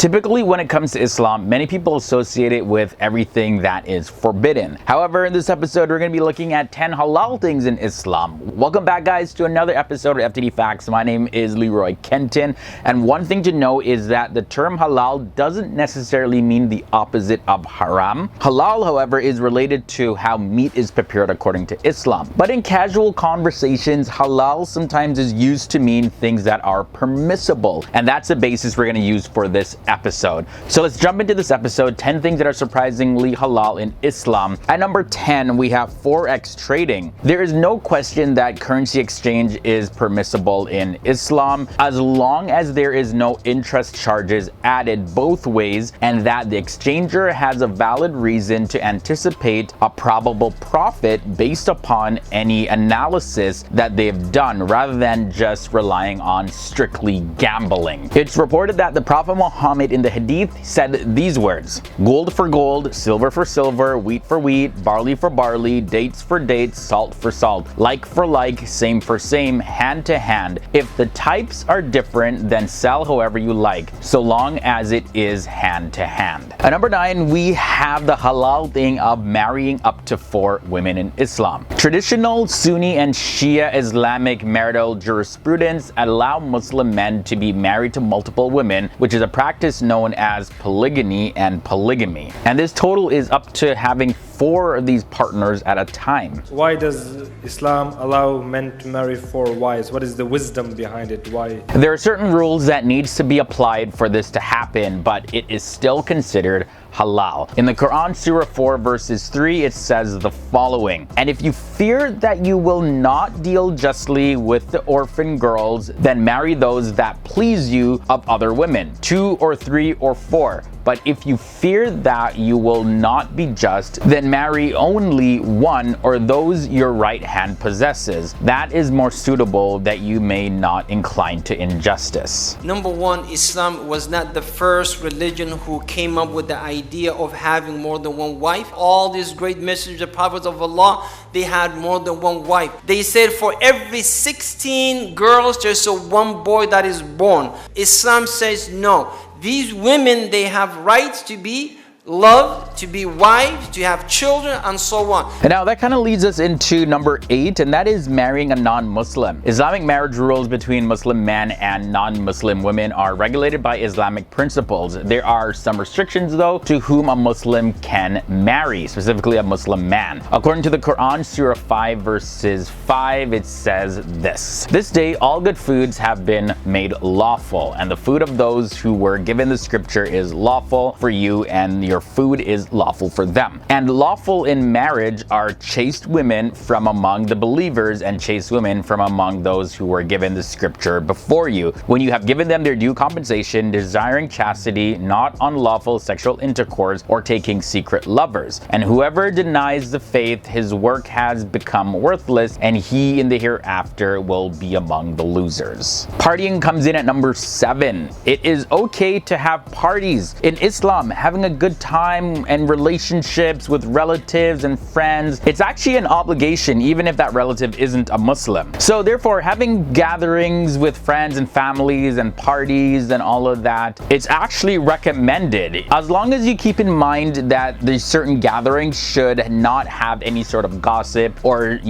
Typically, when it comes to Islam, many people associate it with everything that is forbidden. However, in this episode, we're going to be looking at 10 halal things in Islam. Welcome back, guys, to another episode of FTD Facts. My name is Leroy Kenton, and one thing to know is that the term halal doesn't necessarily mean the opposite of haram. Halal, however, is related to how meat is prepared according to Islam. But in casual conversations, halal sometimes is used to mean things that are permissible, and that's the basis we're going to use for this episode. So let's jump into this episode, 10 things that are surprisingly halal in Islam. At number 10, we have forex trading. There is no question that currency exchange is permissible in Islam as long as there is no interest charges added both ways and that the exchanger has a valid reason to anticipate a probable profit based upon any analysis that they've done rather than just relying on strictly gambling. It's reported that the Prophet Muhammad in the Hadith said these words: gold for gold, silver for silver, wheat for wheat, barley for barley, dates for dates, salt for salt, like for like, same for same, hand to hand. If the types are different, then sell however you like, so long as it is hand to hand. At number 9, we have the halal thing of marrying up to 4 women in Islam. Traditional Sunni and Shia Islamic marital jurisprudence allow Muslim men to be married to multiple women, which is a practice known as polygamy and polygamy. And this total is up to having 4 of these partners at a time. Why does Islam allow men to marry 4 wives? What is the wisdom behind it? Why? There are certain rules that needs to be applied for this to happen, but it is still considered halal. In the Quran, Surah 4, verses 3, it says the following: "And if you fear that you will not deal justly with the orphan girls, then marry those that please you of other women, 2 or 3 or 4. But if you fear that you will not be just, then marry only one or those your right hand possesses. That is more suitable that you may not incline to injustice." Number 1, Islam was not the first religion who came up with the idea of having more than one wife. All these great messengers, the prophets of Allah, they had more than one wife. They said for every 16 girls, there's a 1 boy that is born. Islam says no. These women, they have rights to be loved, to be wives, to have children, and so on. And now that kind of leads us into number 8, and that is marrying a non-Muslim. Islamic marriage rules between Muslim men and non-Muslim women are regulated by Islamic principles. There are some restrictions, though, to whom a Muslim can marry, specifically a Muslim man. According to the Quran, Surah 5, verses 5, it says this: "This day all good foods have been made lawful, and the food of those who were given the scripture is lawful for you, and your food is lawful for them. And lawful in marriage are chaste women from among the believers and chaste women from among those who were given the scripture before you, when you have given them their due compensation, desiring chastity, not unlawful sexual intercourse, or taking secret lovers. And whoever denies the faith, his work has become worthless, and he in the hereafter will be among the losers." Partying comes in at number 7. It is okay to have parties. In Islam, having a good time and relationships with relatives and friends, it's actually an obligation even if that relative isn't a Muslim. So therefore, having gatherings with friends and families and parties and all of that, it's actually recommended, as long as you keep in mind that these certain gatherings should not have any sort of gossip or,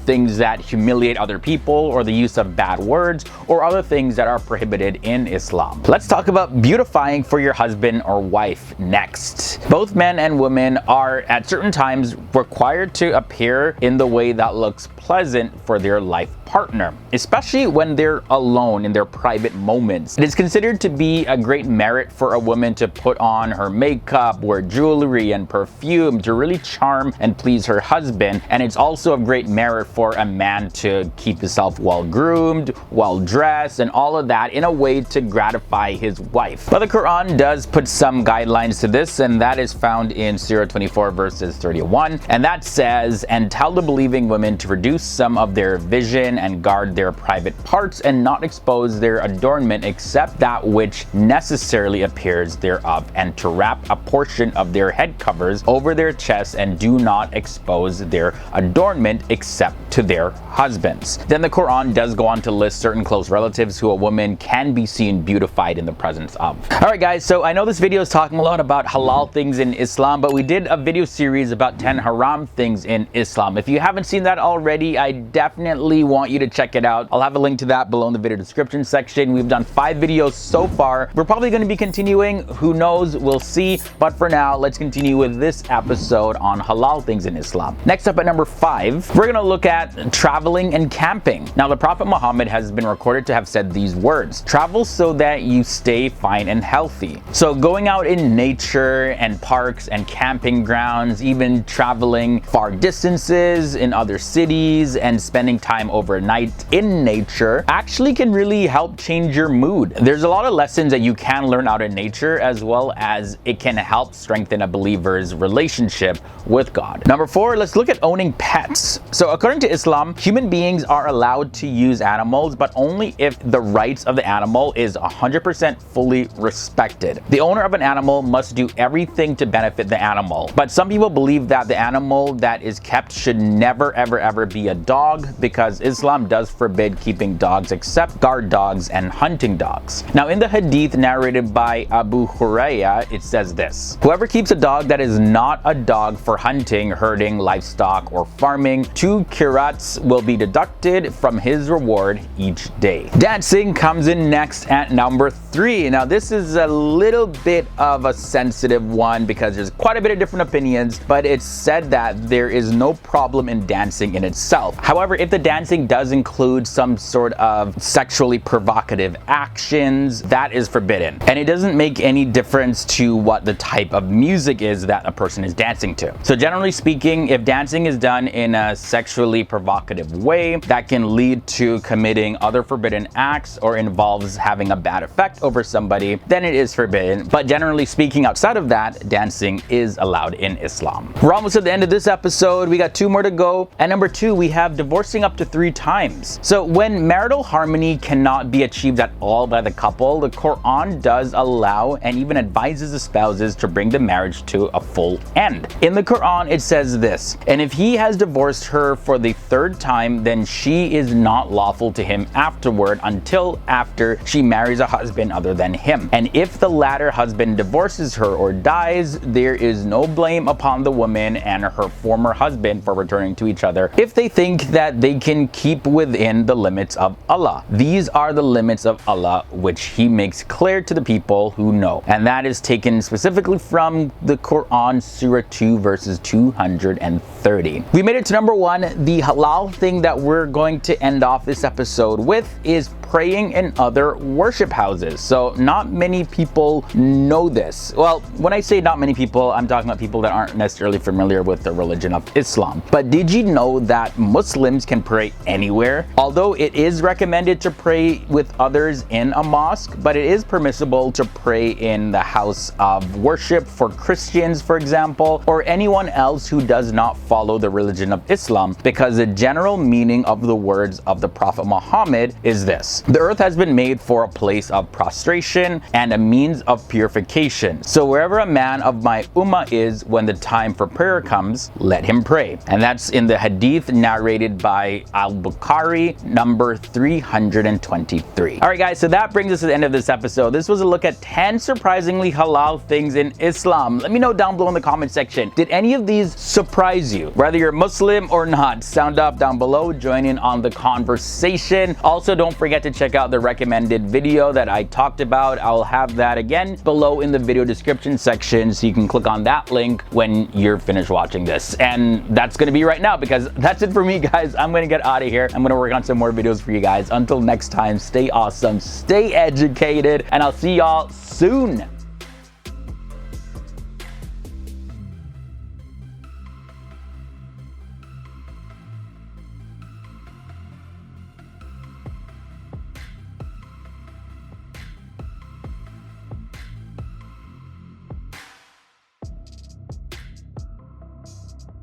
things that humiliate other people, or the use of bad words, or other things that are prohibited in Islam. Let's talk about beautifying for your husband or wife next. Both men and women are at certain times required to appear in the way that looks pleasant for their life partner, especially when they're alone in their private moments. It is considered to be a great merit for a woman to put on her makeup, wear jewelry and perfume to really charm and please her husband, and it's also a great merit for a man to keep himself well groomed, well dressed, and all of that in a way to gratify his wife. But the Quran does put some guidelines to this, and that is found in Surah 24 verses 31. And that says, "And tell the believing women to reduce some of their vision and guard their private parts and not expose their adornment except that which necessarily appears thereof, and to wrap a portion of their head covers over their chests, and do not expose their adornment except to their husbands." Then the Quran does go on to list certain close relatives who a woman can be seen beautified in the presence of. Alright guys, so I know this video is talking a lot about halal things in Islam, but we did a video series about 10 haram things in Islam. If you haven't seen that already, I definitely want you to check it out. I'll have a link to that below in the video description section. We've done 5 videos so far. We're probably going to be continuing. Who knows? We'll see. But for now, let's continue with this episode on halal things in Islam. Next up at number 5, we're going to look at traveling and camping. Now, the Prophet Muhammad has been recorded to have said these words: "Travel so that you stay fine and healthy." So going out in nature and parks and camping grounds, even traveling far distances in other cities and spending time overnight in nature actually can really help change your mood. There's a lot of lessons that you can learn out in nature, as well as it can help strengthen a believer's relationship with God. Number 4, let's look at owning pets. So according to Islam, human beings are allowed to use animals, but only if the rights of the animal is 100% fully respected. The owner of an animal must do everything to benefit the animal. But some people believe that the animal that is kept should never ever be a dog, because Islam does forbid keeping dogs except guard dogs and hunting dogs. Now in the hadith narrated by Abu Hurairah, it says this: "Whoever keeps a dog that is not a dog for hunting, herding, livestock, or farming, 2 qirats will be deducted from his reward each day." Dancing comes in next at number 3. Now this is a little bit of a sensitive one because there's quite a bit of different opinions, but it's said that there is no problem in dancing in itself. However, if the dancing does include some sort of sexually provocative actions, that is forbidden. And it doesn't make any difference to what the type of music is that a person is dancing to. So generally speaking, if dancing is done in a sexually provocative way that can lead to committing other forbidden acts or involves having a bad effect over somebody, then it is forbidden. But generally speaking, outside of that, dancing is allowed in Islam. We're almost at the end of this episode. We got 2 more to go. At number 2, we have divorcing up to 3 times. So when marital harmony cannot be achieved at all by the couple, the Quran does allow and even advises the spouses to bring the marriage to a full end. In the Quran, it says this: "And if he has divorced her for the 3rd time, then she is not lawful to him afterward until after she marries a husband other than him. And if the latter husband divorces her or dies, there is no blame upon the woman and her former husband for returning to each other if they think that they can keep within the limits of Allah. These are the limits of Allah which he makes clear to the people who know." And that is taken specifically from the Quran, Surah 2 verses 230. We made it to number 1. The halal thing that we're going to end off this episode with is praying in other worship houses. So not many people know this. Well, when I say not many people, I'm talking about people that aren't necessarily familiar with the religion of Islam. But did you know that Muslims can pray anywhere? Although it is recommended to pray with others in a mosque, but it is permissible to pray in the house of worship for Christians, for example, or anyone else who does not follow the religion of Islam, because the general meaning of the words of the Prophet Muhammad is this: "The earth has been made for a place of prostration and a means of purification. So wherever a man of my ummah is, when the time for prayer comes, let him pray." And that's in the hadith narrated by Al-Bukhari, number 323. Alright guys, so that brings us to the end of this episode. This was a look at 10 surprisingly halal things in Islam. Let me know down below in the comment section, did any of these surprise you? Whether you're Muslim or not, sound up down below, join in on the conversation. Also, don't forget to check out the recommended video that I talked about. I'll have that again below in the video description section, so you can click on that link when you're finished watching this. And that's gonna be right now, because that's it for me, guys. I'm gonna get out of here. I'm gonna work on some more videos for you guys. Until next time, stay awesome, stay educated, and I'll see y'all soon.